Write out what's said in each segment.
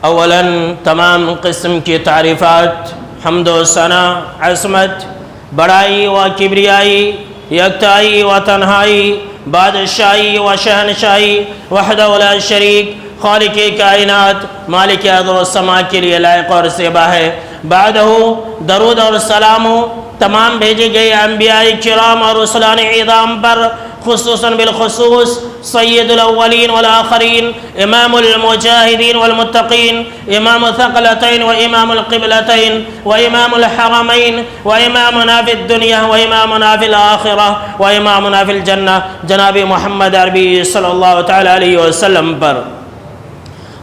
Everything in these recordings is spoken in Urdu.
اولاً تمام قسم کی تعریفات، حمد و ثنا، عصمت، بڑائی و کبریائی، یکتائی و تنہائی، بادشاہی و شہنشاہی وحدہ لا شریک، خالق کائنات، مالک ارض و سما کے لیے لائق اور زیبا ہے۔ بعدہ درود اور سلام تمام بھیجے گئے انبیاء کرام اور رسولان اعظام پر، خصوصاً بالخصوص سید الاولین والآخرین، امام المجاہدین والمتقین، امام الثقلتین و امام القبلتین و امام الحرمین و امامنا فی الدنیا و امامنا فی الآخرہ و امامنا فی الجنہ، جناب محمد عربی صلی اللہ تعالی علیہ وسلم پر۔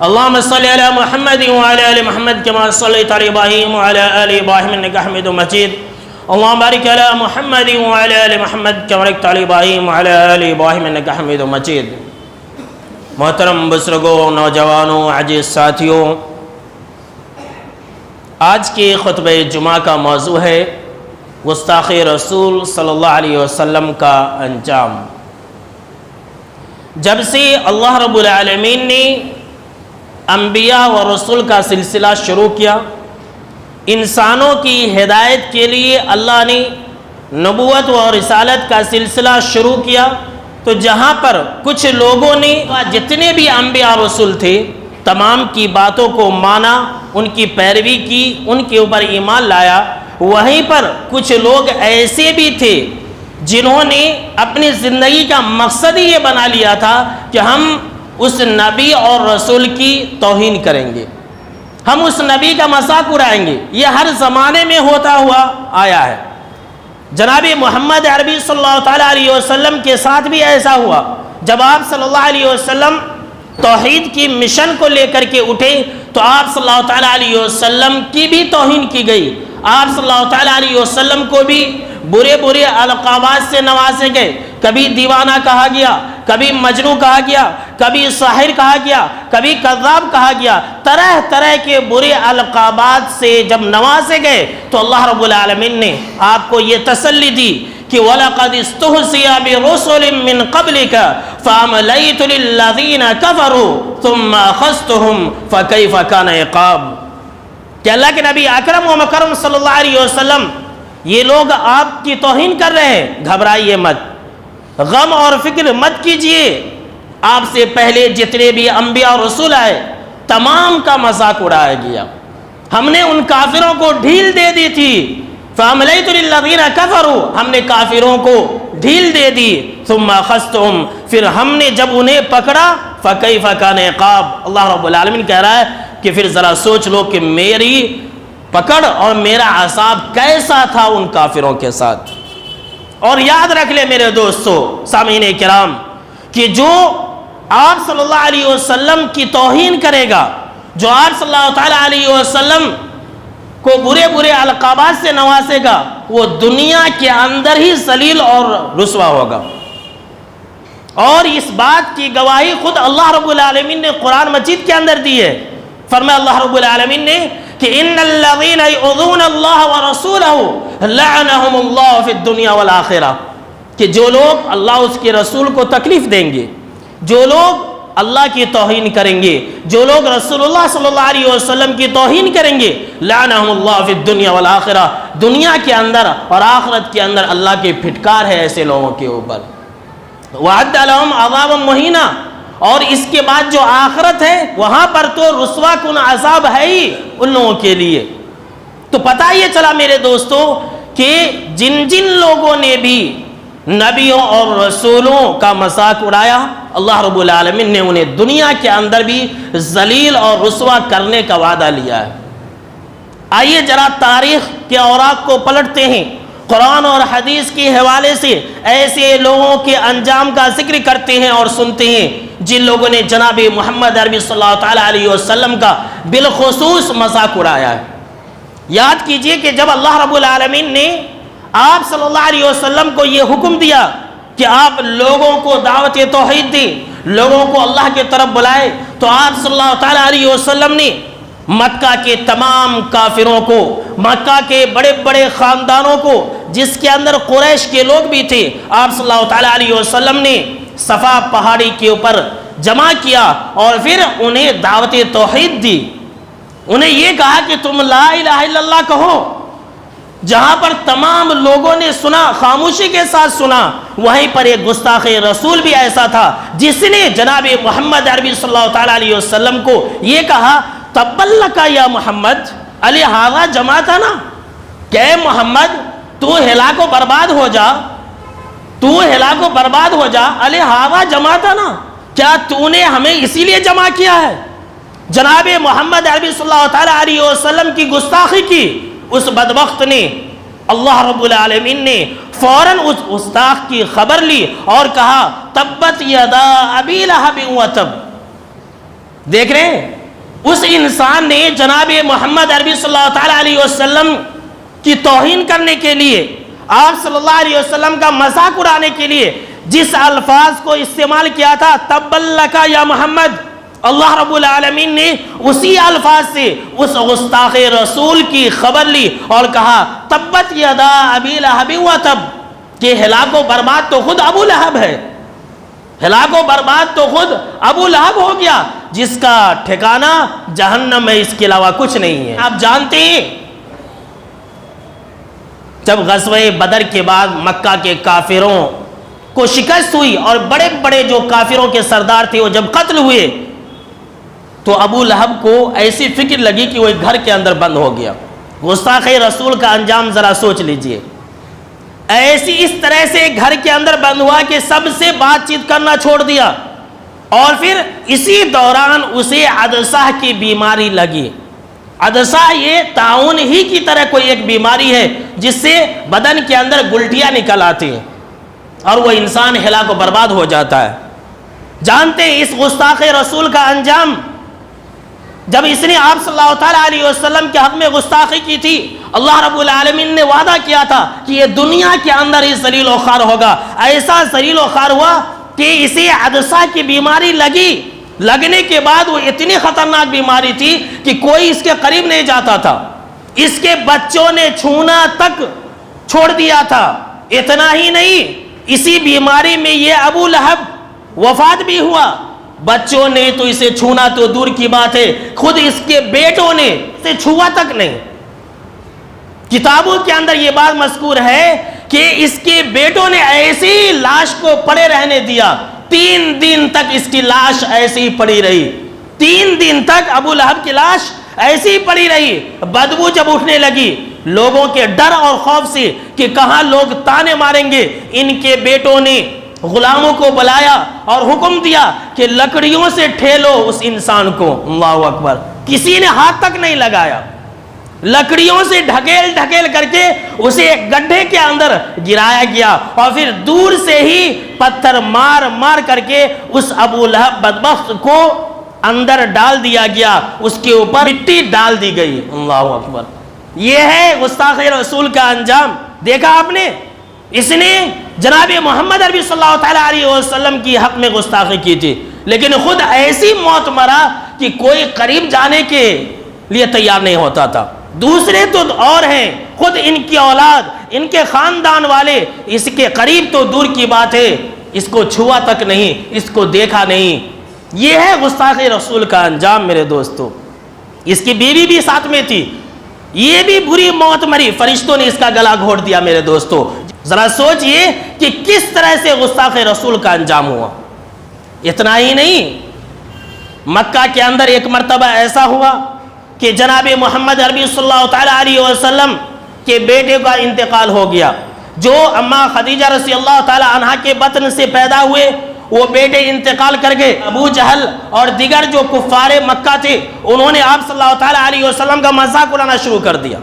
اللہم صلی علی محمد وعلی آل محمد کما صلیت علی ابراہیم وعلی آل ابراہیم انکا حمید مجید۔ اللہم بارک علی محمد وعلی آل محمد کما بارکت علی ابراہیم وعلی آل ابراہیم انکا حمید مجید۔ محترم بزرگوں، نوجوانوں، عزیز ساتھیوں، آج کے خطبہ جمعہ کا موضوع ہے گستاخی رسول صلی اللہ علیہ وسلم کا انجام۔ جب سے اللہ رب العالمین نے انبیاء و رسول کا سلسلہ شروع کیا، انسانوں کی ہدایت کے لیے اللہ نے نبوت و رسالت کا سلسلہ شروع کیا، تو جہاں پر کچھ لوگوں نے جتنے بھی انبیاء رسول تھے تمام کی باتوں کو مانا، ان کی پیروی کی، ان کے اوپر ایمان لایا، وہیں پر کچھ لوگ ایسے بھی تھے جنہوں نے اپنی زندگی کا مقصد ہی یہ بنا لیا تھا کہ ہم اس نبی اور رسول کی توہین کریں گے، ہم اس نبی کا مذاق اڑائیں گے۔ یہ ہر زمانے میں ہوتا ہوا آیا ہے۔ جناب محمد عربی صلی اللہ تعالیٰ علیہ وسلم کے ساتھ بھی ایسا ہوا۔ جب آپ صلی اللہ علیہ وسلم توحید کی مشن کو لے کر کے اٹھے تو آپ صلی اللہ تعالیٰ علیہ وسلم کی بھی توہین کی گئی، آپ صلی اللہ تعالیٰ علیہ وسلم کو بھی برے برے القابات سے نوازے گئے، کبھی دیوانہ کہا گیا، کبھی مجنون کہا گیا، کبھی ساحر کہا گیا، کبھی کذاب کہا گیا، طرح طرح کے برے القابات سے جب نوازے گئے تو اللہ رب العالمین نے آپ کو یہ تسلی دی کہ وَلَقَدِ اسْتُهْزِئَ بِرُسُلٍ مِّن قَبْلِكَ فَأَمْلَيْتُ لِلَّذِينَ كَفَرُوا ثُمَّ أَخَذْتُهُمْ فَكَيْفَ كَانَ عِقَابِ۔ کہ اللہ کے نبی اکرم و مکرم صلی اللہ علیہ وسلم، یہ لوگ آپ کی توہین کر رہے ہیں، گھبرائیے مت، غم اور فکر مت کیجئے، آپ سے پہلے جتنے بھی انبیاء اور رسول آئے تمام کا مذاق اڑایا گیا، ہم نے ان کافروں کو ڈھیل دے دی تھی، فَأَمْلَيْتُ لِلَّذِينَ كَفَرُوا، ہم نے کافروں کو ڈھیل دے دی، ثُمَّ أَخَذْتُهُمْ، پھر ہم نے جب انہیں پکڑا، فَكَيْفَ كَانَ عِقَابِ، اللہ رب العالمین کہہ رہا ہے کہ پھر ذرا سوچ لو کہ میری پکڑ اور میرا عذاب کیسا تھا ان کافروں کے ساتھ۔ اور یاد رکھ لے میرے دوستو، سامعین کرام، کہ جو آپ صلی اللہ علیہ وسلم کی توہین کرے گا، جو آپ صلی اللہ تعالیٰ علیہ وسلم کو برے برے القابات سے نوازے گا، وہ دنیا کے اندر ہی ذلیل اور رسوا ہوگا۔ اور اس بات کی گواہی خود اللہ رب العالمین نے قرآن مجید کے اندر دی ہے۔ فرمایا اللہ رب العالمین نے کہ ان الذین یؤذون اللہ ورسولہ لعنہم اللہ فی الدنیا والآخرہ، کہ جو لوگ اللہ اس کے رسول کو تکلیف دیں گے، جو لوگ اللہ کی توہین کریں گے، جو لوگ رسول اللہ صلی اللہ علیہ وسلم کی توہین کریں گے، لعنہم اللہ فی الدنیا والآخرہ، دنیا کے اندر اور آخرت کے اندر اللہ کی پھٹکار ہے ایسے لوگوں کے اوپر۔ وَعَدَّ لَهُمْ عَذَابًا مُهِينًا، اور اس کے بعد جو آخرت ہے وہاں پر تو رسوا کن عذاب ہے ہی ان لوگوں کے لیے۔ تو پتہ یہ چلا میرے دوستو کہ جن جن لوگوں نے بھی نبیوں اور رسولوں کا مذاق اڑایا، اللہ رب العالمین نے انہیں دنیا کے اندر بھی ذلیل اور رسوا کرنے کا وعدہ لیا ہے۔ آئیے ذرا تاریخ کے اوراق کو پلٹتے ہیں، قرآن اور حدیث کے حوالے سے ایسے لوگوں کے انجام کا ذکر کرتے ہیں اور سنتے ہیں جن لوگوں نے جناب محمد عربی صلی اللہ تعالیٰ علیہ وسلم کا بالخصوص مذاق اڑایا ہے۔ یاد کیجئے کہ جب اللہ رب العالمین نے آپ صلی اللہ علیہ وسلم کو یہ حکم دیا کہ آپ لوگوں کو دعوت توحید دیں، لوگوں کو اللہ کی طرف بلائے، تو آپ صلی اللہ تعالیٰ علیہ وسلم نے مکہ کے تمام کافروں کو، مکہ کے بڑے بڑے خاندانوں کو، جس کے اندر قریش کے لوگ بھی تھے، آپ صلی اللہ تعالیٰ علیہ وسلم نے صفا پہاڑی کے اوپر جمع کیا اور پھر انہیں دعوت توحید دی۔ انہیں یہ کہا کہ تم لا الہ الا اللہ کہو. جہاں پر تمام لوگوں نے سنا، خاموشی کے ساتھ سنا، وہیں پر ایک گستاخ رسول بھی ایسا تھا جس نے جناب محمد عربی صلی اللہ تعالیٰ علیہ وسلم کو یہ کہا تبلک یا محمد علی ہاذا جماعتنا، کہ محمد تو ہلاک و برباد ہو جا، تو ہلاک و برباد ہو جا، علی ہاذا جماعتنا، کیا تو نے ہمیں اسی لیے جمع کیا ہے؟ جناب محمد عربی صلی اللہ تعالیٰ علیہ وسلم کی گستاخی کی اس بدبخت نے، اللہ رب العالمین نے فوراً اس گستاخ کی خبر لی اور کہا تبت یدا ابی لہب وتب. دیکھ رہے ہیں اس انسان نے جناب محمد عربی صلی اللہ تعالیٰ علیہ وسلم کی توہین کرنے کے لیے، آپ صلی اللہ علیہ وسلم کا مذاق اڑانے کے لیے جس الفاظ کو استعمال کیا تھا تبلک یا محمد، اللہ رب العالمین نے اسی الفاظ سے اس گستاخ رسول کی خبر لی اور کہا تبت یدا ابی لہب وتب، کہ ہلاک و برباد تو خود ابو لہب ہے، ہلاک و برباد تو خود ابو لہب ہو گیا جس کا ٹھکانہ جہنم میں، اس کے علاوہ کچھ نہیں ہے. آپ جانتے ہیں جب غزوہ بدر کے بعد مکہ کے کافروں کو شکست ہوئی اور بڑے بڑے جو کافروں کے سردار تھے وہ جب قتل ہوئے تو ابو لہب کو ایسی فکر لگی کہ وہ ایک گھر کے اندر بند ہو گیا. گستاخ رسول کا انجام ذرا سوچ لیجئے. ایسی اس طرح سے گھر کے اندر بند ہوا کہ سب سے بات چیت کرنا چھوڑ دیا، اور پھر اسی دوران اسے عدسہ کی بیماری لگی. عدسہ یہ طاعون ہی کی طرح کوئی ایک بیماری ہے جس سے بدن کے اندر گلٹیاں نکل آتی ہیں اور وہ انسان ہلاک و برباد ہو جاتا ہے. جانتے ہیں اس گستاخ رسول کا انجام؟ جب اس نے آپ صلی اللہ تعالیٰ علیہ وسلم کے حق میں گستاخی کی تھی، اللہ رب العالمین نے وعدہ کیا تھا کہ یہ دنیا کے اندر ہی ذلیل و خوار ہوگا. ایسا ذلیل و خوار ہوا کہ اسے عدسہ کی بیماری لگی. لگنے کے بعد وہ اتنی خطرناک بیماری تھی کہ کوئی اس کے قریب نہیں جاتا تھا. اس کے بچوں نے چھونا تک چھوڑ دیا تھا. اتنا ہی نہیں، اسی بیماری میں یہ ابو لہب وفات بھی ہوا. بچوں نے تو اسے چھونا تو دور کی بات ہے، خود اس کے بیٹوں نے اسے چھوا تک نہیں. کتابوں کے اندر یہ بات مذکور ہے کہ اس کے بیٹوں نے ایسی لاش کو پڑے رہنے دیا. 3 دن تک اس کی لاش ایسی ہی پڑی رہی. 3 دن تک ابو لہب کی لاش ایسی ہی پڑی رہی. بدبو جب اٹھنے لگی لوگوں کے ڈر اور خوف سے کہ کہاں لوگ تانے ماریں گے، ان کے بیٹوں نے غلاموں کو بلایا اور حکم دیا کہ لکڑیوں سے ٹھیلو اس انسان کو. اللہ اکبر. کسی نے ہاتھ تک نہیں لگایا، لکڑیوں سے ڈھکیل ڈھکیل کر کے اسے ایک گڈھے کے اندر گرایا گیا اور پھر دور سے ہی پتھر مار مار کر کے اس ابو لہب بدبخت کو اندر ڈال دیا گیا، اس کے اوپر مٹی ڈال دی گئی. اللہ اکبر. یہ ہے گستاخ رسول کا انجام. دیکھا آپ نے، اس نے جناب محمد عربی صلی اللہ تعالیٰ علیہ وسلم کی حق میں گستاخی کی تھی، لیکن خود ایسی موت مرا کہ کوئی قریب جانے کے لیے تیار نہیں ہوتا تھا. دوسرے تو اور ہیں، خود ان کی اولاد، ان کے خاندان والے اس کے قریب تو دور کی بات ہے، اس کو چھوا تک نہیں، اس کو دیکھا نہیں. یہ ہے گستاخ رسول کا انجام میرے دوستو. اس کی بیوی بھی ساتھ میں تھی، یہ بھی بری موت مری، فرشتوں نے اس کا گلا گھونٹ دیا میرے دوستو. ذرا سوچئے کہ کس طرح سے گستاخ رسول کا انجام ہوا. اتنا ہی نہیں، مکہ کے اندر ایک مرتبہ ایسا ہوا کہ جناب محمد عربی صلی اللہ تعالیٰ علیہ وسلم کے بیٹے کا انتقال ہو گیا. جو اماں خدیجہ رضی اللہ تعالیٰ عنہا کے بطن سے پیدا ہوئے وہ بیٹے انتقال کر گئے. ابو جہل اور دیگر جو کفار مکہ تھے انہوں نے آپ صلی اللہ تعالیٰ علیہ وسلم کا مذاق اڑانا شروع کر دیا.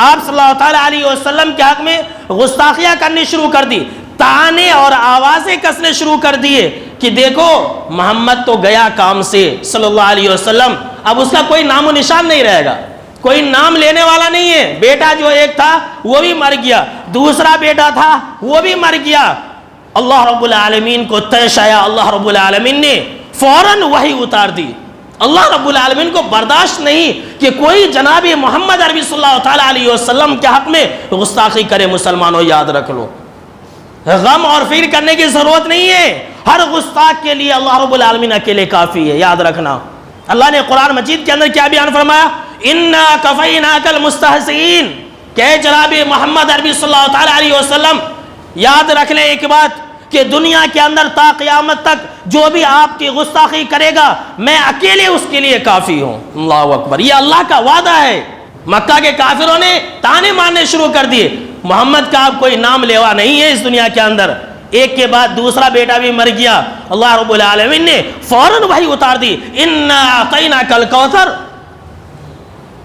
آپ صلی اللہ تعالیٰ علیہ وسلم کے حق میں گستاخیاں کرنی شروع کر دی، تانے اور آوازیں کسنے شروع کر دیے کہ دیکھو محمد تو گیا کام سے صلی اللہ علیہ وسلم، اب اس کا کوئی نام و نشان نہیں رہے گا، کوئی نام لینے والا نہیں ہے. بیٹا جو ایک تھا وہ بھی مر گیا، دوسرا بیٹا تھا وہ بھی مر گیا. اللہ رب العالمین کو طیش آیا. اللہ رب العالمین نے فوراً وحی اتار دی. اللہ رب العالمین کو برداشت نہیں کہ کوئی جناب محمد عربی صلی اللہ تعالیٰ علیہ وسلم کے حق میں گستاخی کرے. مسلمانوں یاد رکھ لو، غم اور فکر کرنے کی ضرورت نہیں ہے. ہر گستاخ کے لیے اللہ رب العالمین اکیلے کافی ہے. یاد رکھنا، اللہ نے قرآن مجید کے اندر کیا بیان فرمایا؟ انا کفیناک المستہزئین، کہ جناب محمد عربی صلی اللہ تعالیٰ علیہ وسلم یاد رکھ لیں ایک بات کہ دنیا کے اندر تا قیامت تک جو بھی آپ کی گستاخی کرے گا میں اکیلے اس کے لیے کافی ہوں۔ اللہ اکبر، یہ اللہ کا وعدہ ہے۔ مکہ کے کافروں نے تانے مارنے شروع کر دیے، محمد کا اب کوئی نام لیوا نہیں ہے اس دنیا کے اندر۔ ایک کے بعد دوسرا بیٹا بھی مر گیا، اللہ رب العالمین نے فوراً وحی اتار دی، انا اعطیناک الکوثر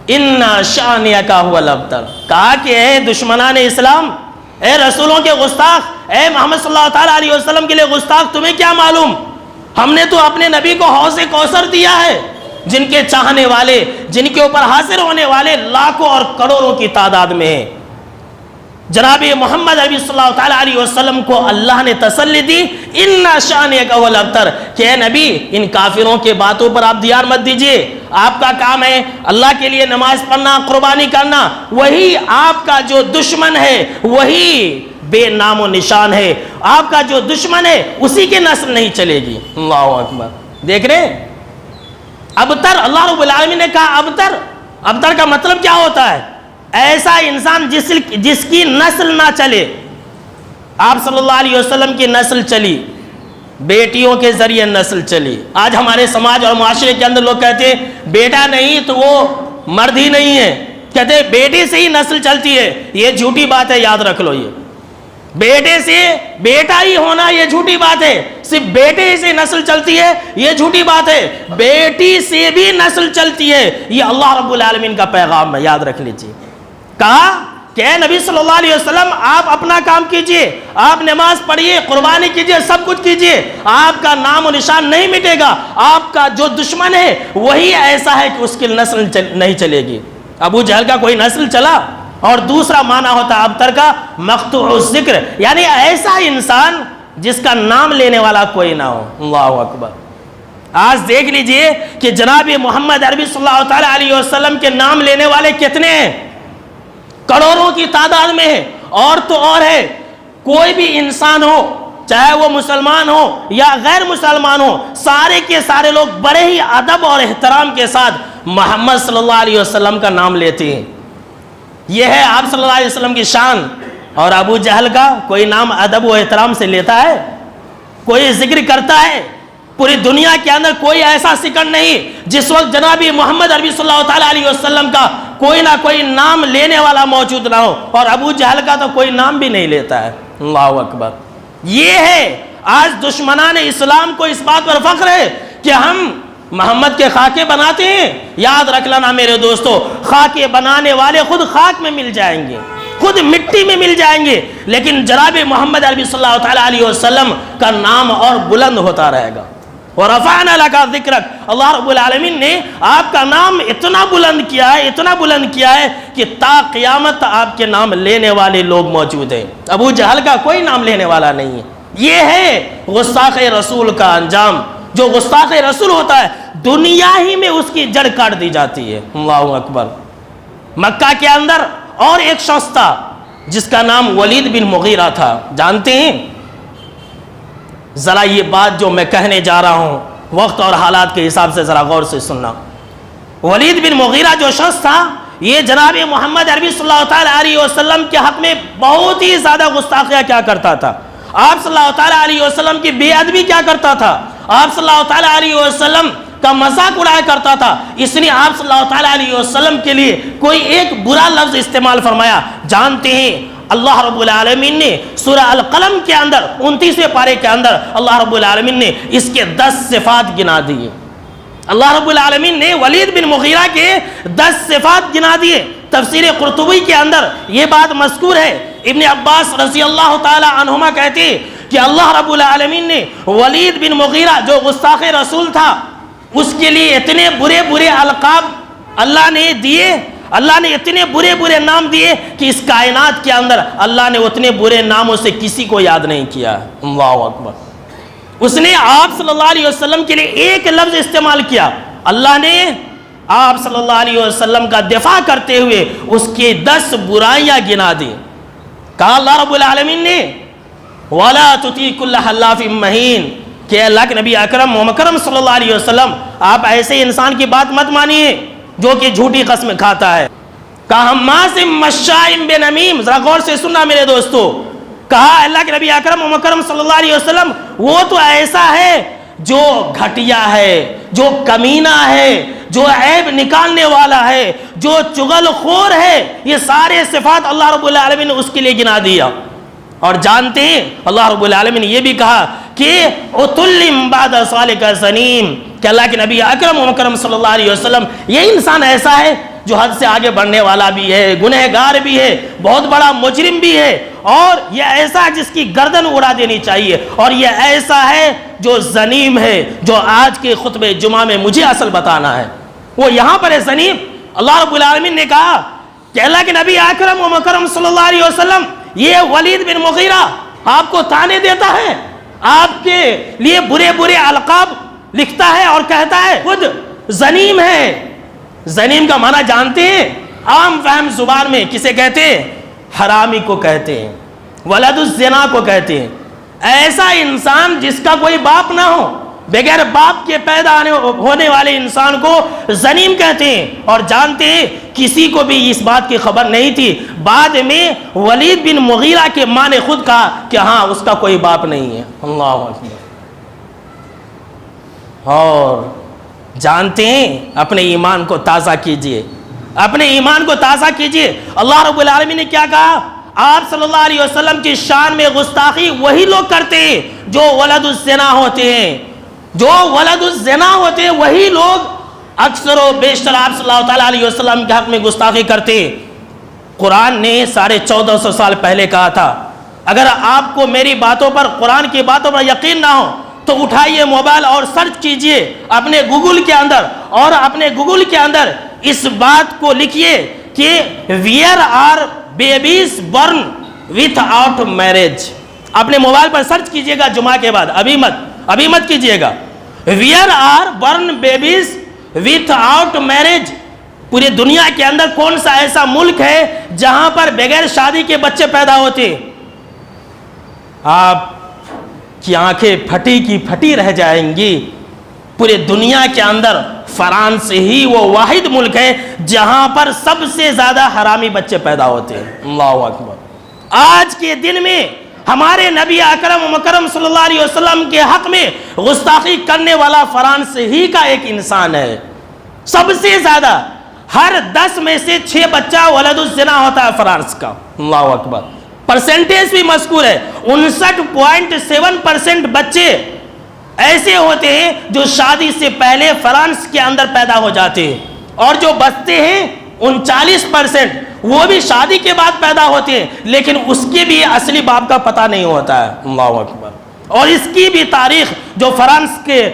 انا شانئک ھو الابتر۔ کہا کہ اے دشمنان اسلام، اے رسولوں کے گستاخ، اے محمد صلی اللہ تعالیٰ علیہ وسلم کے لیے گستاخ، تمہیں کیا معلوم، ہم نے تو اپنے نبی کو حوض کوثر دیا ہے، جن کے چاہنے والے، جن کے اوپر حاضر ہونے والے لاکھوں اور کروڑوں کی تعداد میں ہیں۔ جناب محمد عربی صلی اللہ تعالیٰ علیہ وسلم کو اللہ نے تسلی دی، اِنَّا شَأْنِكَ هُوَ الْأَبْتَرُ، کہ اے نبی ان کافروں کے باتوں پر آپ دھیان مت دیجئے، آپ کا کام ہے اللہ کے لیے نماز پڑھنا، قربانی کرنا، وہی آپ کا جو دشمن ہے وہی بے نام و نشان ہے، آپ کا جو دشمن ہے اسی کے نسل نہیں چلے گی۔ اللہ اکبر، دیکھ رہے ہیں ابتر، اللہ رب العالمین نے کہا ابتر، ابتر کا مطلب کیا ہوتا ہے؟ ایسا انسان جس کی نسل نہ چلے۔ آپ صلی اللہ علیہ وسلم کی نسل چلی، بیٹیوں کے ذریعے نسل چلی۔ آج ہمارے سماج اور معاشرے کے اندر لوگ کہتے ہیں بیٹا نہیں تو وہ مرد ہی نہیں ہے، کہتے ہیں بیٹے سے ہی نسل چلتی ہے، یہ جھوٹی بات ہے، یاد رکھ لو، یہ بیٹے سے بیٹا ہی ہونا یہ جھوٹی بات ہے، صرف بیٹے سے نسل چلتی ہے یہ جھوٹی بات ہے، بیٹی سے بھی نسل چلتی ہے، یہ اللہ رب العالمین کا پیغام ہے، یاد رکھ لیجیے۔ کہا کہ اے نبی صلی اللہ علیہ وسلم آپ اپنا کام کیجئے، آپ نماز پڑھیے، قربانی کیجئے، سب کچھ کیجئے، آپ کا نام و نشان نہیں مٹے گا، آپ کا جو دشمن ہے وہی ایسا ہے کہ اس کی نسل نہیں چلے گی۔ ابو جہل کا کوئی نسل چلا، اور دوسرا معنی ہوتا ہے ابتر کا مقطوع الذکر، یعنی ایسا انسان جس کا نام لینے والا کوئی نہ ہو۔ اللہ اکبر، آج دیکھ لیجئے کہ جناب محمد عربی صلی اللہ تعالیٰ علیہ وسلم کے نام لینے والے کتنے ہیں، کروڑوں کی تعداد میں ہے۔ اور تو اور ہے، کوئی بھی انسان ہو چاہے وہ مسلمان ہو یا غیر مسلمان ہو، سارے کے سارے لوگ بڑے ہی ادب اور احترام کے ساتھ محمد صلی اللہ علیہ وسلم کا نام لیتے ہیں۔ یہ ہے آپ صلی اللہ علیہ وسلم کی شان۔ اور ابو جہل کا کوئی نام ادب و احترام سے لیتا ہے، کوئی ذکر کرتا ہے؟ پوری دنیا کے اندر کوئی ایسا سیکنڈ نہیں جس وقت جناب محمد عربی صلی اللہ تعالیٰ علیہ وسلم کا کوئی نہ کوئی نام لینے والا موجود نہ ہو، اور ابو جہل کا تو کوئی نام بھی نہیں لیتا ہے۔ اللہ اکبر، یہ ہے آج دشمنان اسلام کو اس بات پر فخر ہے کہ ہم محمد کے خاکے بناتے ہیں۔ یاد رکھ لینا میرے دوستو، خاکے بنانے والے خود خاک میں مل جائیں گے، خود مٹی میں مل جائیں گے، لیکن جناب محمد عربی صلی اللہ تعالیٰ علیہ وسلم کا نام اور بلند ہوتا رہے گا۔ وَرَفَعْنَا لَكَ ذِكْرَكَ، اللہ رب العالمین نے آپ کا نام اتنا بلند کیا ہے، اتنا بلند کیا ہے کہ تا قیامت آپ کے نام لینے والے لوگ موجود ہیں۔ ابو جہل کا کوئی نام لینے والا نہیں ہے۔ یہ ہے گستاخ رسول کا انجام۔ جو گستاخ رسول ہوتا ہے دنیا ہی میں اس کی جڑ کاٹ دی جاتی ہے۔ اللہ اکبر، مکہ کے اندر اور ایک شخص تھا جس کا نام ولید بن مغیرہ تھا، جانتے ہیں؟ ذرا یہ بات جو میں کہنے جا رہا ہوں وقت اور حالات کے حساب سے ذرا غور سے سننا۔ ولید بن مغیرہ جو شخص تھا یہ جناب محمد عربی صلی اللہ تعالیٰ علیہ وسلم کے حق میں بہت ہی زیادہ گستاخیاں کیا کرتا تھا۔ آپ صلی اللہ تعالیٰ علیہ وسلم کی بے ادبی کیا کرتا تھا، آپ صلی اللہ تعالیٰ علیہ وسلم کا مذاق اڑایا کرتا تھا۔ اس نے آپ صلی اللہ تعالیٰ علیہ وسلم کے لیے کوئی ایک برا لفظ استعمال فرمایا، جانتے ہیں اللہ رب العالمین نے سورہ القلم کے اندر 29ویں پارے کے اندر اللہ رب العالمین نے اس کے 10 صفات گنا دیے۔ اللہ رب العالمین نے ولید بن مغیرہ کے 10 صفات گنا دیے۔ تفسیر قرطبی کے اندر یہ بات مذکور ہے، ابن عباس رضی اللہ تعالی عنہما کہتے ہیں کہ اللہ رب العالمین نے ولید بن مغیرہ جو گستاخ رسول تھا اس کے لیے اتنے برے برے القاب اللہ نے دیے، اللہ نے اتنے برے برے نام دیے کہ اس کائنات کے اندر اللہ نے اتنے برے ناموں سے کسی کو یاد نہیں کیا۔ اللہ اکبر، اس نے آپ صلی اللہ علیہ وسلم کے لیے ایک لفظ استعمال کیا، اللہ نے آپ صلی اللہ علیہ وسلم کا دفاع کرتے ہوئے اس کی 10 برائیاں گنا دی۔ کہا اللہ رب العالمین نے وَلَا تُطِيعْ كُلَّ حَلَّافٍ مَّهِينٍ، کہ اللہ کے نبی اکرم محمد کرم صلی اللہ علیہ وسلم آپ ایسے انسان کی بات مت مانیے جو کہ جھوٹی قسم کھاتا ہے. کہا حماز مشاء بنمیم، ذرا غور سے سننا میرے دوستو. کہا اللہ کے نبی اکرم و مکرم صلی اللہ علیہ وسلم وہ تو ایسا ہے جو گھٹیا ہے، جو کمینہ ہے، جو عیب نکالنے والا ہے، جو چغل خور ہے. یہ سارے صفات اللہ رب العالمین نے اس کے لیے گنا دیا. اور جانتے ہیں اللہ رب العالمین نے یہ بھی کہا کہ عتل بعد ذلک زنیم، کہ اللہ کے نبی اکرم و مکرم صلی اللہ علیہ وسلم یہ انسان ایسا ہے جو حد سے آگے بڑھنے والا بھی ہے، گنہگار بھی ہے، بہت بڑا مجرم بھی ہے، اور یہ ایسا ہے جس کی گردن اڑا دینی چاہیے، اور یہ ایسا ہے جو زنیم ہے، جو آج کے خطبہ جمعہ میں مجھے اصل بتانا ہے. وہ یہاں پر ہے زنیم. اللہ رب العالمین نے کہا کہ اللہ کے نبی اکرم و مکرم صلی اللہ علیہ وسلم یہ ولید بن مغیرہ آپ کو طعنے دیتا ہے، آپ کے لیے برے برے القاب لکھتا ہے اور کہتا ہے خود زنیم ہے. زنیم کا معنی جانتے ہیں؟ عام فہم زبان میں کسے کہتے ہیں؟ حرامی کو کہتے ہیں، ولد الزنا کو کہتے ہیں. ایسا انسان جس کا کوئی باپ نہ ہو، بغیر باپ کے پیدا ہونے والے انسان کو زنیم کہتے ہیں. اور جانتے ہیں کسی کو بھی اس بات کی خبر نہیں تھی. بعد میں ولید بن مغیرہ کے ماں نے خود کہا کہ ہاں اس کا کوئی باپ نہیں ہے. اللہ اکبر. اور جانتے ہیں اپنے ایمان کو تازہ کیجئے، اپنے ایمان کو تازہ کیجئے. اللہ رب العالمین نے کیا کہا؟ آپ صلی اللہ علیہ وسلم کی شان میں گستاخی وہی لوگ کرتے ہیں جو ولد الزنا ہوتے ہیں. جو ولد الزنا ہوتے ہیں وہی لوگ اکثر و بیشتر آپ صلی اللہ تعالیٰ علیہ وسلم کے حق میں گستاخی کرتے ہیں. قرآن نے 1450 سال پہلے کہا تھا اگر آپ کو میری باتوں پر، قرآن کی باتوں پر یقین نہ ہو تو اٹھائیے موبائل اور سرچ کیجئے اپنے گوگل کے اندر، اور اپنے گوگل کے اندر اس بات کو لکھیے کہ where are babies born without marriage. اپنے موبائل پر سرچ کیجئے گا جمعہ کے بعد، ابھی مت کیجئے گا. Where are born babies without marriage. پوری دنیا کے اندر کون سا ایسا ملک ہے جہاں پر بغیر شادی کے بچے پیدا ہوتے؟ آپ کی آنکھیں پھٹی کی پھٹی رہ جائیں گی. پورے دنیا کے اندر فرانس ہی وہ واحد ملک ہے جہاں پر سب سے زیادہ حرامی بچے پیدا ہوتے ہیں. اللہ اکبر. آج کے دن میں ہمارے نبی اکرم و مکرم صلی اللہ علیہ وسلم کے حق میں گستاخی کرنے والا فرانس ہی کا ایک انسان ہے. سب سے زیادہ، ہر 10 میں سے 6 بچہ ولد الزنا ہوتا ہے فرانس کا. اللہ اکبر. پرسنٹیج بھی مذکور ہے، 59.7% بچے ایسے ہوتے ہیں جو شادی سے پہلے فرانس کے اندر پیدا ہو جاتے ہیں، اور جو بچتے ہیں 39% وہ بھی شادی کے بعد پیدا ہوتے ہیں، لیکن اس کے بھی اصلی باپ کا پتہ نہیں ہوتا ہے. اللہ اکبر. اور اس کی بھی تاریخ جو فرانس کے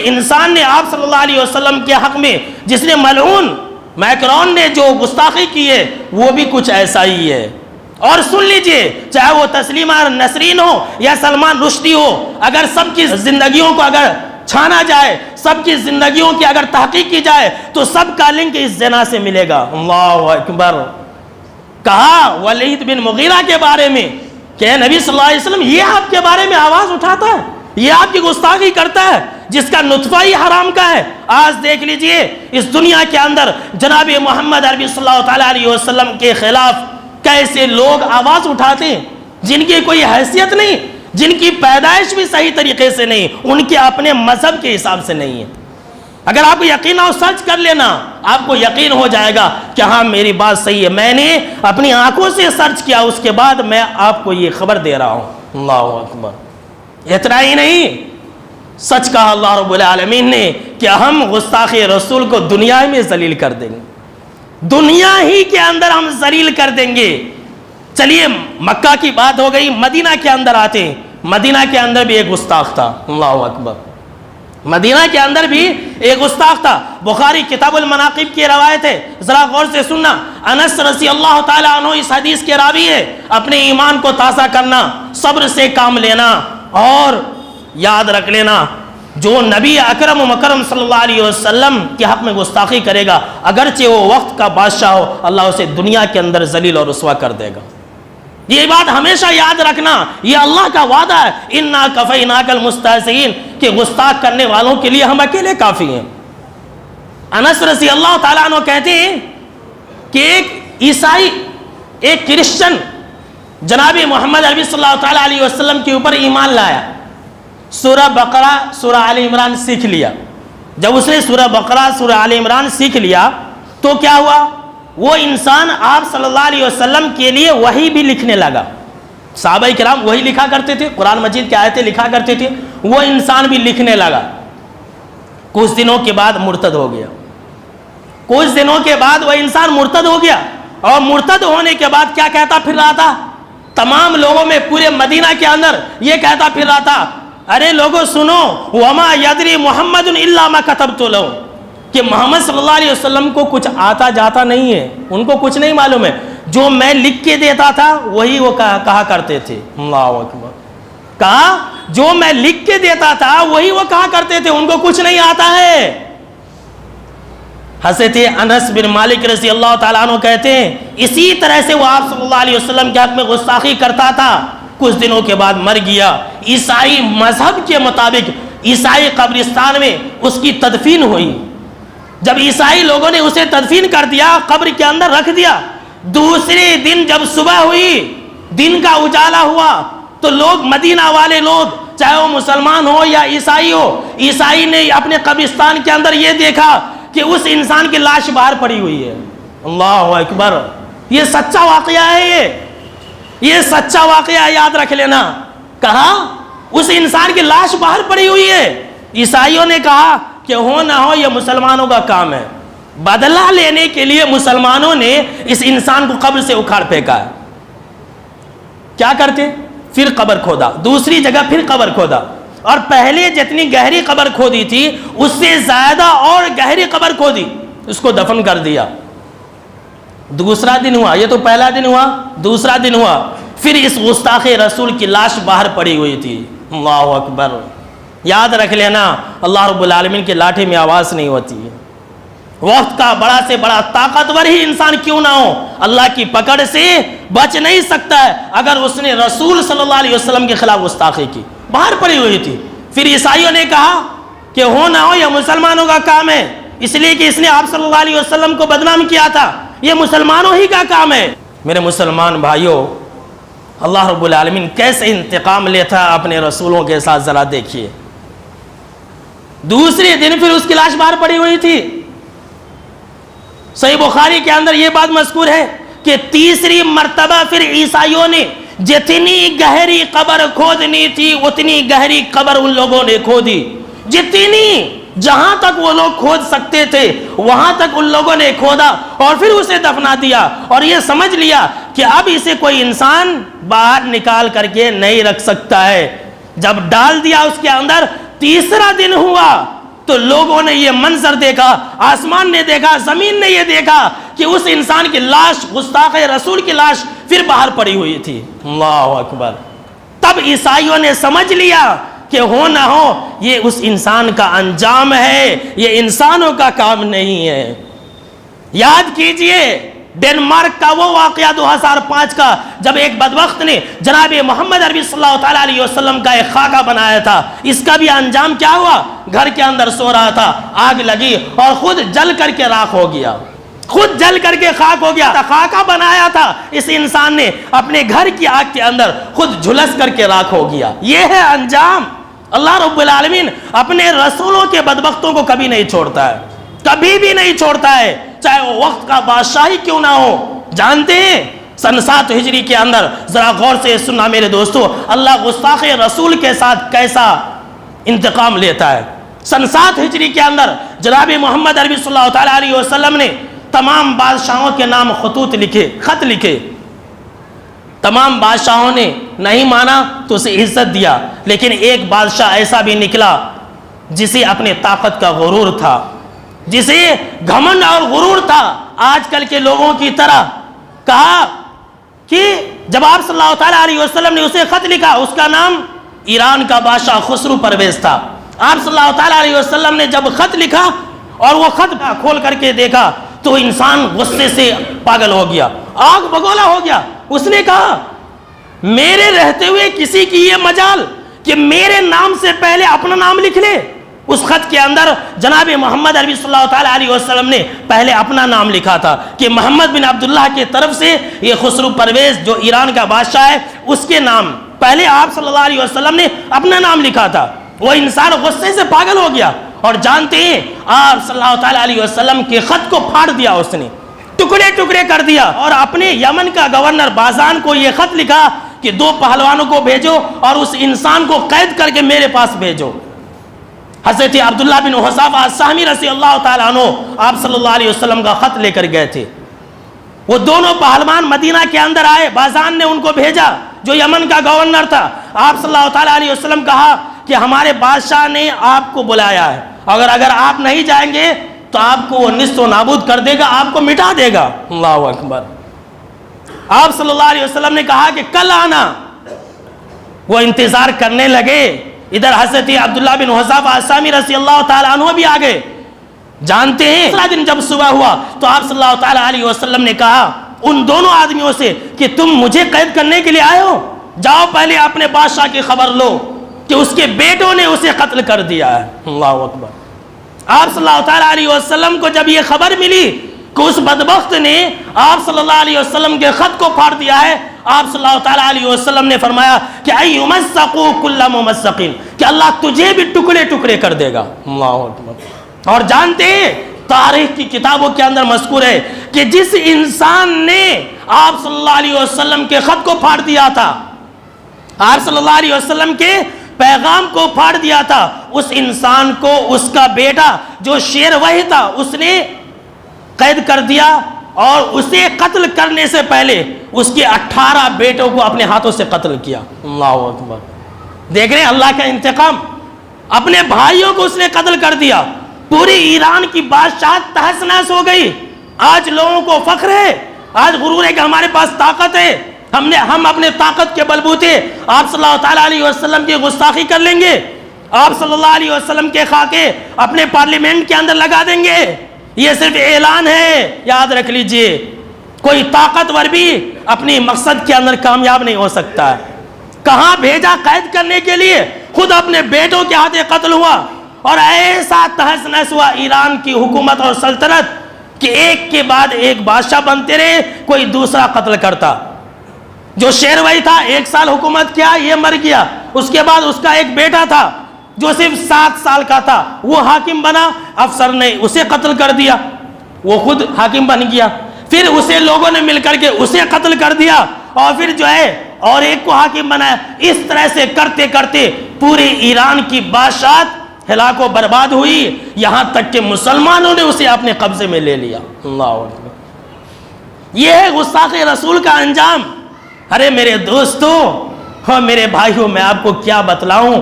انسان نے آپ صلی اللہ علیہ وسلم کے حق میں، جس نے ملعون میکرون نے جو گستاخی کی ہے، وہ بھی کچھ ایسا ہی ہے. اور سن لیجئے، چاہے وہ تسلیمہ نسرین ہو یا سلمان رشدی ہو، اگر سب کی زندگیوں کو اگر چھانا جائے، سب کی زندگیوں کی اگر تحقیق کی جائے تو سب کا لنک اس زنا سے ملے گا. اللہ اکبر. کہا ولید بن مغیرہ کے بارے میں کہ نبی صلی اللہ علیہ وسلم یہ آپ کے بارے میں آواز اٹھاتا ہے، یہ آپ کی گستاخی کرتا ہے جس کا نطفہ ہی حرام کا ہے. آج دیکھ لیجئے اس دنیا کے اندر جناب محمد عربی صلی اللہ تعالیٰ علیہ وسلم کے خلاف کیسے لوگ آواز اٹھاتے ہیں جن کی کوئی حیثیت نہیں، جن کی پیدائش بھی صحیح طریقے سے نہیں، ان کے اپنے مذہب کے حساب سے نہیں ہے. اگر آپ کو یقین ہو سرچ کر لینا، آپ کو یقین ہو جائے گا کہ ہاں میری بات صحیح ہے. میں نے اپنی آنکھوں سے سرچ کیا، اس کے بعد میں آپ کو یہ خبر دے رہا ہوں. اللہ اکبر. اتنا ہی نہیں، سچ کہا اللہ رب العالمین نے کہ ہم گستاخی رسول کو دنیا میں ذلیل کر دیں گے، دنیا ہی کے اندر ہم ذلیل کر دیں گے. چلیے مکہ کی بات ہو گئی، مدینہ کے اندر آتے ہیں. مدینہ کے اندر بھی ایک گستاخ تھا. اللہ اکبر. مدینہ کے اندر بھی ایک گستاخ تھا. بخاری کتاب المناقب کی روایت ہے، ذرا غور سے سننا. انس رضی اللہ تعالیٰ عنہ اس حدیث کے راوی ہے. اپنے ایمان کو تازہ کرنا، صبر سے کام لینا، اور یاد رکھ لینا جو نبی اکرم و مکرم صلی اللہ علیہ وسلم کے حق میں گستاخی کرے گا، اگرچہ وہ وقت کا بادشاہ ہو، اللہ اسے دنیا کے اندر ذلیل اور رسوا کر دے گا. یہ بات ہمیشہ یاد رکھنا، یہ اللہ کا وعدہ ہے. اِنَّا كَفَيْنَاكَ الْمُسْتَهْزِئِينَ کہ گستاخ کرنے والوں کے لیے ہم اکیلے کافی ہیں. انس رضی اللہ تعالیٰ عنہ کہتے ہیں کہ ایک عیسائی، ایک کرسچن جناب محمد عربی صلی اللہ تعالیٰ علیہ وسلم کے اوپر ایمان لایا، سورہ بقرہ سورہ آل عمران سیکھ لیا۔ جب اس نے سورہ بقرہ سورہ آل عمران سیکھ لیا تو کیا ہوا، وہ انسان آپ صلی اللہ علیہ وسلم کے لیے وحی بھی لکھنے لگا۔ صحابہ کرام وہی لکھا کرتے تھے، قرآن مجید کی آیتیں لکھا کرتے تھے، وہ انسان بھی لکھنے لگا۔ کچھ دنوں کے بعد مرتد ہو گیا، کچھ دنوں کے بعد وہ انسان مرتد ہو گیا، اور مرتد ہونے کے بعد کیا کہتا پھر رہا تھا، تمام لوگوں میں پورے مدینہ کے اندر یہ کہتا پھر رہا تھا، ارے لوگوں سنو، وما یدری محمد الا ما کتبت لہ، کہ محمد صلی اللہ علیہ وسلم کو کچھ آتا جاتا نہیں ہے، ان کو کچھ نہیں معلوم ہے، جو میں لکھ کے دیتا تھا وہی وہ کہا کرتے تھے۔ اللہ اکبر، کہا جو میں لکھ کے دیتا تھا وہی وہ کہا کرتے تھے، ان کو کچھ نہیں آتا ہے۔ حضرت انس بن مالک رضی اللہ تعالیٰ عنہ کہتے ہیں اسی طرح سے وہ آپ صلی اللہ علیہ وسلم کے حق میں گستاخی کرتا تھا، کچھ دنوں کے بعد مر گیا۔ عیسائی مذہب کے مطابق عیسائی قبرستان میں اس کی تدفین ہوئی۔ جب عیسائی لوگوں نے اسے تدفین کر دیا، قبر کے اندر رکھ دیا، دوسرے دن جب صبح ہوئی، دن کا اجالا ہوا، تو لوگ، مدینہ والے لوگ، چاہے وہ مسلمان ہو یا عیسائی ہو، عیسائی نے اپنے قبرستان کے اندر یہ دیکھا کہ اس انسان کی لاش باہر پڑی ہوئی ہے۔ اللہ اکبر، یہ سچا واقعہ ہے، یہ سچا واقعہ یاد رکھ لینا۔ کہا اس انسان کی لاش باہر پڑی ہوئی ہے۔ عیسائیوں نے کہا کہ ہو نہ ہو یہ مسلمانوں کا کام ہے، بدلہ لینے کے لیے مسلمانوں نے اس انسان کو قبر سے اکھاڑ پھینکا ہے۔ کیا کرتے، پھر قبر کھودا، دوسری جگہ پھر قبر کھودا، اور پہلے جتنی گہری قبر کھودی تھی اس سے زیادہ اور گہری قبر کھودی، اس کو دفن کر دیا۔ دوسرا دن ہوا، یہ تو پہلا دن ہوا، دوسرا دن ہوا، پھر اس گستاخ رسول کی لاش باہر پڑی ہوئی تھی۔ اللہ اکبر، یاد رکھ لینا، اللہ رب العالمین کے لاٹھی میں آواز نہیں ہوتی ہے۔ وقت کا بڑا سے بڑا طاقتور ہی انسان کیوں نہ ہو، اللہ کی پکڑ سے بچ نہیں سکتا ہے اگر اس نے رسول صلی اللہ علیہ وسلم کے خلاف گستاخی کی۔ باہر پڑی ہوئی تھی۔ پھر عیسائیوں نے کہا کہ ہو نہ ہو یہ مسلمانوں کا کام ہے، اس لیے کہ اس نے آپ صلی اللہ علیہ وسلم کو بدنام کیا تھا، یہ مسلمانوں ہی کا کام ہے۔ میرے مسلمان بھائیوں، اللہ رب العالمین کیسے انتقام لیتا اپنے رسولوں کے ساتھ، ذرا دیکھیے۔ دوسرے دن پھر اس کی لاش باہر پڑی ہوئی تھی۔ صحیح بخاری کے اندر یہ بات مذکور ہے کہ تیسری مرتبہ پھر عیسائیوں نے جتنی گہری قبر کھودنی تھی اتنی گہری قبر ان لوگوں نے کھودی، جتنی جہاں تک وہ لوگ کھود سکتے تھے وہاں تک ان لوگوں نے کھودا، اور پھر اسے دفنا دیا، اور یہ سمجھ لیا کہ اب اسے کوئی انسان باہر نکال کر کے نہیں رکھ سکتا ہے۔ جب ڈال دیا اس کے اندر، تیسرا دن ہوا تو لوگوں نے یہ منظر دیکھا، آسمان نے دیکھا، زمین نے یہ دیکھا کہ اس انسان کی لاش، گستاخ رسول کی لاش پھر باہر پڑی ہوئی تھی۔ اللہ اکبر، تب عیسائیوں نے سمجھ لیا کہ ہو نہ ہو یہ اس انسان کا انجام ہے، یہ انسانوں کا کام نہیں ہے۔ یاد کیجئے ڈنمارک کا وہ واقعہ 2005 کا، جب ایک بدبخت نے جناب محمد عربی صلی اللہ تعالیٰ علیہ وسلم کا ایک خاکہ بنایا تھا، اس کا بھی انجام کیا ہوا، گھر کے اندر سو رہا تھا، آگ لگی اور خود جل کر کے راکھ ہو گیا، خود جل کر کے خاک ہو گیا۔ خاکہ بنایا تھا اس انسان نے، اپنے گھر کی آگ کے اندر خود جھلس کر کے راکھ ہو گیا۔ یہ ہے انجام۔ اللہ رب العالمین اپنے رسولوں کے بدبختوں کو کبھی نہیں چھوڑتا ہے، کبھی بھی نہیں چھوڑتا ہے، چاہے وہ وقت کا بادشاہ ہی کیوں نہ ہو۔ جانتے ہیں سن 7 ہجری کے اندر، ذرا غور سے سننا میرے دوستو، اللہ گستاخ رسول کے ساتھ کیسا انتقام لیتا ہے۔ سن 7 ہجری کے اندر جناب محمد عربی صلی اللہ تعالیٰ علیہ وسلم نے تمام بادشاہوں کے نام خطوط لکھے، خط لکھے۔ تمام بادشاہوں نے نہیں مانا تو اسے عزت دیا، لیکن ایک بادشاہ ایسا بھی نکلا جسے اپنے طاقت کا غرور تھا، جسے گھمنڈ اور غرور تھا۔ آج کل کے لوگوں کی طرح کہا کہ جب آپ صلی اللہ تعالیٰ علیہ وسلم نے اسے خط لکھا، اس کا نام ایران کا بادشاہ خسرو پرویز تھا۔ آپ صلی اللہ تعالیٰ علیہ وسلم نے جب خط لکھا اور وہ خط کھول کر کے دیکھا تو انسان غصے سے پاگل ہو گیا، آگ بگولا ہو گیا۔ اس نے کہا میرے رہتے ہوئے کسی کی یہ مجال کہ میرے نام سے پہلے اپنا نام لکھ لے، اس خط کے اندر جناب محمد عربی صلی اللہ تعالیٰ علیہ وسلم نے پہلے اپنا نام لکھا تھا کہ محمد بن عبداللہ کی طرف سے یہ خسرو پرویز جو ایران کا بادشاہ ہے اس کے نام پہلے آپ صلی اللہ علیہ وسلم نے اپنا نام لکھا تھا. وہ انسان غصے سے پاگل ہو گیا اور جانتے ہیں آپ صلی اللہ تعالیٰ علیہ وسلم کے خط کو پھاڑ دیا, اس نے ٹکڑے ٹکڑے کر دیا اور اپنے یمن کا گورنر بازان کو یہ خط لکھا کہ 2 پہلوانوں کو بھیجو اور اس انسان کو قید کر کے میرے پاس بھیجو. حضرت عبداللہ بن حذافہ السہمی رضی اللہ تعالیٰ عنہ آپ صلی اللہ علیہ وسلم کا خط لے کر گئے تھے. وہ دونوں پہلوان مدینہ کے اندر آئے, بازان نے ان کو بھیجا جو یمن کا گورنر تھا. آپ صلی اللہ تعالیٰ علیہ وسلم کہا کہ ہمارے بادشاہ نے آپ کو بلایا ہے, اگر آپ نہیں جائیں گے تو آپ کو وہ نیست و نابود کر دے گا, آپ کو مٹا دے گا. اللہ اکبر. آپ صلی اللہ علیہ وسلم نے کہا کہ کل آنا. وہ انتظار کرنے لگے. ادھر حضرت عبداللہ بن حذافہ السہمی رضی اللہ تعالیٰ عنہ بھی آ گئے. جانتے ہیں دوسرا دن جب صبح ہوا تو آپ صلی اللہ تعالیٰ علیہ وسلم نے کہا ان دونوں آدمیوں سے کہ تم مجھے قید کرنے کے لیے آئے ہو, جاؤ پہلے اپنے بادشاہ کی خبر لو کہ اس کے بیٹوں نے اسے قتل کر دیا ہے. اللہ اکبر. آپ صلی اللہ تعالیٰ علیہ وسلم کو جب یہ خبر ملی کہ اس بدبخت نے آپ صلی اللہ علیہ وسلم کے خط کو پھاڑ دیا ہے, آپ صلی اللہ تعالیٰ علیہ وسلم نے فرمایا کہ ای یمزقوا کل ممزق, کہ اللہ تجھے بھی ٹکڑے ٹکڑے کر دے گا. اللہ اکبر. اور جانتے ہیں تاریخ کی کتابوں کے اندر مذکور ہے کہ جس انسان نے آپ صلی اللہ علیہ وسلم کے خط کو پھاڑ دیا تھا, آپ صلی اللہ علیہ وسلم کے پیغام کو پھاڑ دیا تھا, اس انسان کو اس کا بیٹا جو شیر وہی تھا اس نے قید کر دیا اور اسے قتل کرنے سے پہلے اس کے 18 بیٹوں کو اپنے ہاتھوں سے قتل کیا. اللہ اکبر. دیکھ رہے ہیں اللہ کا انتقام. اپنے بھائیوں کو اس نے قتل کر دیا. پوری ایران کی بادشاہت تہس نہس ہو گئی. آج لوگوں کو فخر ہے, آج غرور ہے کہ ہمارے پاس طاقت ہے, ہم اپنے طاقت کے بلبوتے آپ صلی اللہ تعالیٰ علیہ وسلم کی گستاخی کر لیں گے, آپ صلی اللہ علیہ وسلم کے خاکے اپنے پارلیمنٹ کے اندر لگا دیں گے. یہ صرف اعلان ہے, یاد رکھ لیجئے. کوئی طاقتور بھی اپنی مقصد کے اندر کامیاب نہیں ہو سکتا ہے. کہاں بھیجا قید کرنے کے لیے, خود اپنے بیٹوں کے ہاتھے قتل ہوا. اور ایسا تہس نہس ہوا ایران کی حکومت اور سلطنت کہ ایک کے بعد ایک بادشاہ بنتے رہے, کوئی دوسرا قتل کرتا. جو شیروی تھا 1 سال حکومت کیا, یہ مر گیا. اس کے بعد اس کا ایک بیٹا تھا جو صرف 7 سال کا تھا, وہ حاکم بنا, افسر نے اسے قتل کر دیا, وہ خود حاکم بن گیا. پھر اسے لوگوں نے مل کر کے اسے قتل کر دیا اور پھر جو ہے اور ایک کو حاکم بنایا. اس طرح سے کرتے کرتے پوری ایران کی بادشاہت ہلاک و برباد ہوئی, یہاں تک کہ مسلمانوں نے اسے اپنے قبضے میں لے لیا. اللہ اکبر. یہ ہے گستاخی رسول کا انجام. ارے میرے دوستوں اور میرے بھائیوں, میں آپ کو کیا بتلاؤں,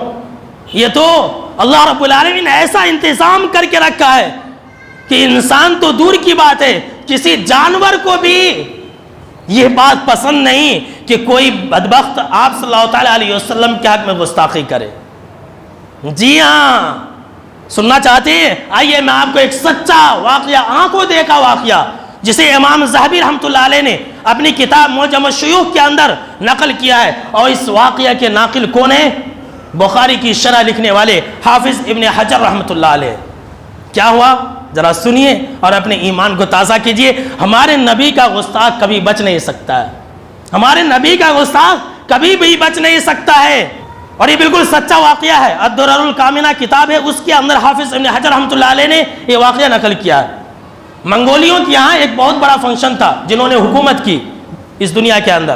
یہ تو اللہ رب العالمین نے ایسا انتظام کر کے رکھا ہے کہ انسان تو دور کی بات ہے, کسی جانور کو بھی یہ بات پسند نہیں کہ کوئی بدبخت آپ صلی اللہ تعالیٰ علیہ وسلم کے حق میں گستاخی کرے. جی ہاں, سننا چاہتے ہیں؟ آئیے میں آپ کو ایک سچا واقعہ, آنکھوں دیکھا واقعہ, جسے امام ذہبی رحمۃ اللہ علیہ نے اپنی کتاب معجم الشیوخ کے اندر نقل کیا ہے. اور اس واقعہ کے ناقل کون ہیں؟ بخاری کی شرح لکھنے والے حافظ ابن حجر رحمۃ اللہ علیہ. کیا ہوا ذرا سنیے اور اپنے ایمان کو تازہ کیجئے. ہمارے نبی کا گستاخ کبھی بچ نہیں سکتا ہے, ہمارے نبی کا گستاخ کبھی بھی بچ نہیں سکتا ہے. اور یہ بالکل سچا واقعہ ہے. الدرر الکامنہ کتاب ہے, اس کے اندر حافظ ابن حجر رحمۃ اللہ علیہ نے یہ واقعہ نقل کیا ہے. منگولیوں کے یہاں ایک بہت بڑا فنکشن تھا جنہوں نے حکومت کی اس دنیا کے اندر,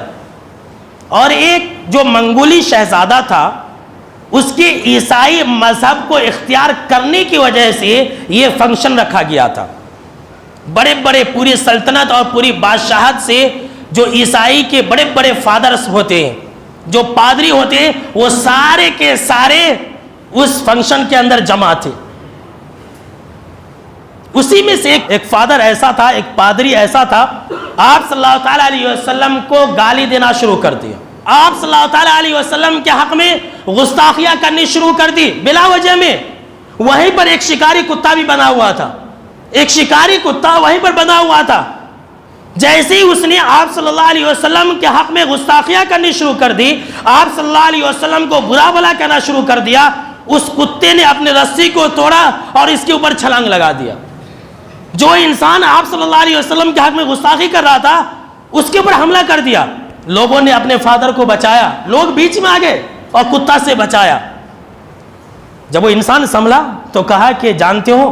اور ایک جو منگولی شہزادہ تھا اس کے عیسائی مذہب کو اختیار کرنے کی وجہ سے یہ فنکشن رکھا گیا تھا. بڑے بڑے پوری سلطنت اور پوری بادشاہت سے جو عیسائی کے بڑے بڑے فادرز ہوتے ہیں, جو پادری ہوتے ہیں, وہ سارے کے سارے اس فنکشن کے اندر جمع تھے. اسی میں سے ایک فادر ایسا تھا, ایک پادری ایسا تھا, آپ صلی اللہ تعالیٰ علیہ وسلم کو گالی دینا شروع کر دیا. آپ صلی اللہ تعالیٰ علیہ وسلم کے حق میں گستاخیاں کرنی شروع کر دی بلا وجہ میں. وہیں پر ایک شکاری کتا بھی بنا ہوا تھا, ایک شکاری کتا وہیں پر بنا ہوا تھا. جیسے ہی اس نے آپ صلی اللہ علیہ وسلم کے حق میں گستاخیاں کرنی شروع کر دی, آپ صلی اللہ علیہ وسلم کو برا بھلا کہنا شروع کر دیا, اس کتے نے اپنے رسی کو توڑا اور اس کے اوپر چھلانگ لگا دیا. جو انسان آپ صلی اللہ علیہ وسلم کے حق میں گستاخی کر رہا تھا اس کے اوپر حملہ کر دیا. لوگوں نے اپنے فادر کو بچایا, لوگ بیچ میں آ گئے اور کتا سے بچایا. جب وہ انسان سنبھلا تو کہا کہ جانتے ہو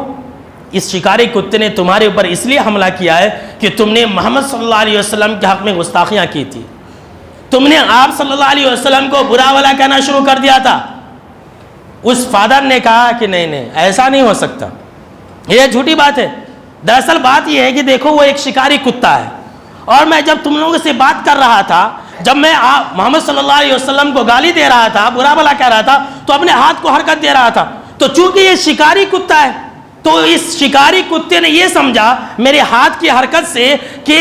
اس شکاری کتے نے تمہارے اوپر اس لیے حملہ کیا ہے کہ تم نے محمد صلی اللہ علیہ وسلم کے حق میں گستاخیاں کی تھی, تم نے آپ صلی اللہ علیہ وسلم کو برا بھلا کہنا شروع کر دیا تھا. اس فادر نے کہا کہ نہیں ایسا نہیں ہو سکتا, یہ جھوٹی بات ہے. دراصل بات یہ ہے کہ دیکھو وہ ایک شکاری کتا ہے, اور میں جب تم لوگوں سے بات کر رہا تھا, جب میں محمد صلی اللہ علیہ وسلم کو گالی دے رہا تھا, برا بھلا کہہ رہا تھا, تو اپنے ہاتھ کو حرکت دے رہا تھا. تو چونکہ یہ شکاری کتا ہے تو اس شکاری کتے نے یہ سمجھا میرے ہاتھ کی حرکت سے کہ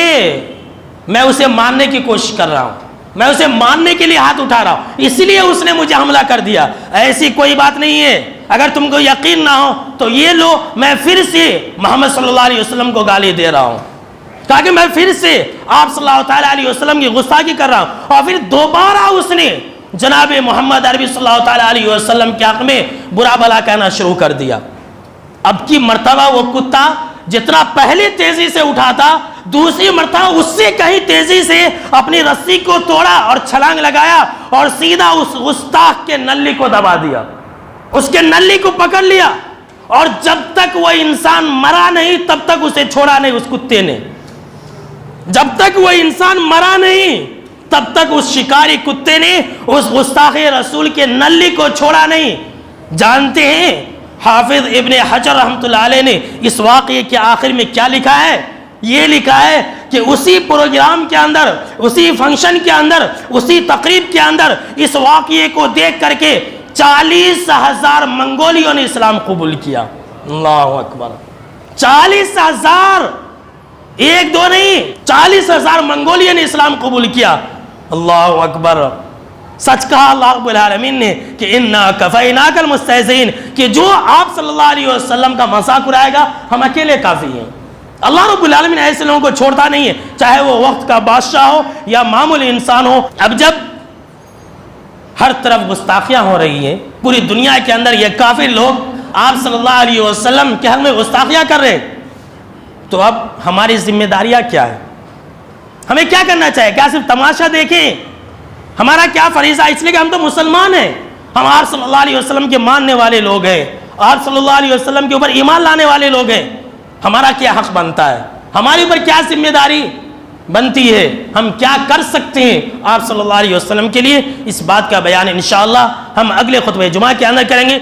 میں اسے مارنے کی کوشش کر رہا ہوں, میں اسے مارنے کے لیے ہاتھ اٹھا رہا ہوں, اس لیے اس نے مجھے حملہ کر دیا. ایسی کوئی بات نہیں ہے. اگر تم کو یقین نہ ہو تو یہ لو, میں پھر سے محمد صلی اللہ علیہ وسلم کو گالی دے رہا ہوں, تاکہ میں پھر سے آپ صلی اللہ تعالیٰ علیہ وسلم کی گستاخی کر رہا ہوں. اور پھر دوبارہ اس نے جناب محمد عربی صلی اللہ تعالیٰ علیہ وسلم کے حق میں برا بھلا کہنا شروع کر دیا. اب کی مرتبہ وہ کتا جتنا پہلے تیزی سے اٹھا تھا, دوسری مرتبہ اس سے کہیں تیزی سے اپنی رسی کو توڑا اور چھلانگ لگایا اور سیدھا اس گستاخ کے نلی کو دبا دیا, اس کے نلی کو پکڑ لیا. اور جب تک وہ انسان مرا نہیں تب تک اسے چھوڑا نہیں اس کتے نے. جب تک وہ انسان مرا نہیں تب تک اس شکاری کتے نے اس گستاخ رسول کے نلی کو چھوڑا نہیں. جانتے ہیں حافظ ابن حجر رحمۃ اللہ علیہ نے اس واقعے کے آخر میں کیا لکھا ہے؟ یہ لکھا ہے کہ اسی پروگرام کے اندر, اسی فنکشن کے اندر, اسی تقریب کے اندر اس واقعے کو دیکھ کر کے 40,000 منگولیوں نے اسلام قبول کیا. اللہ اکبر, 40,000, ایک دو نہیں, 40,000 منگولیوں نے اسلام قبول کیا. اللہ اکبر. سچ کہا اللہ رب العالمین نے کہ اِنَّا كَفَيْنَاكَ الْمُسْتَهْزِئِينَ, کہ جو آپ صلی اللہ علیہ وسلم کا مذاق اڑائے گا ہم اکیلے کافی ہیں. اللہ رب العالمین ایسے لوگوں کو چھوڑتا نہیں ہے, چاہے وہ وقت کا بادشاہ ہو یا معمولی انسان ہو. اب جب ہر طرف گستاخیاں ہو رہی ہیں پوری دنیا کے اندر, یہ کافر لوگ آپ صلی اللہ علیہ وسلم کے حق میں گستاخیاں کر رہے ہیں, تو اب ہماری ذمہ داریاں کیا ہے؟ ہمیں کیا کرنا چاہیے؟ کیا صرف تماشا دیکھیں؟ ہمارا کیا فریضہ؟ اس لیے کہ ہم تو مسلمان ہیں, ہم آپ صلی اللہ علیہ وسلم کے ماننے والے لوگ ہیں, آپ صلی اللہ علیہ وسلم کے اوپر ایمان لانے والے لوگ ہیں. ہمارا کیا حق بنتا ہے؟ ہمارے اوپر کیا ذمہ داری بنتی ہے؟ ہم کیا کر سکتے ہیں آپ صلی اللہ علیہ وسلم کے لیے؟ اس بات کا بیان انشاءاللہ ہم اگلے خطبہ جمعہ کے اندر کریں گے.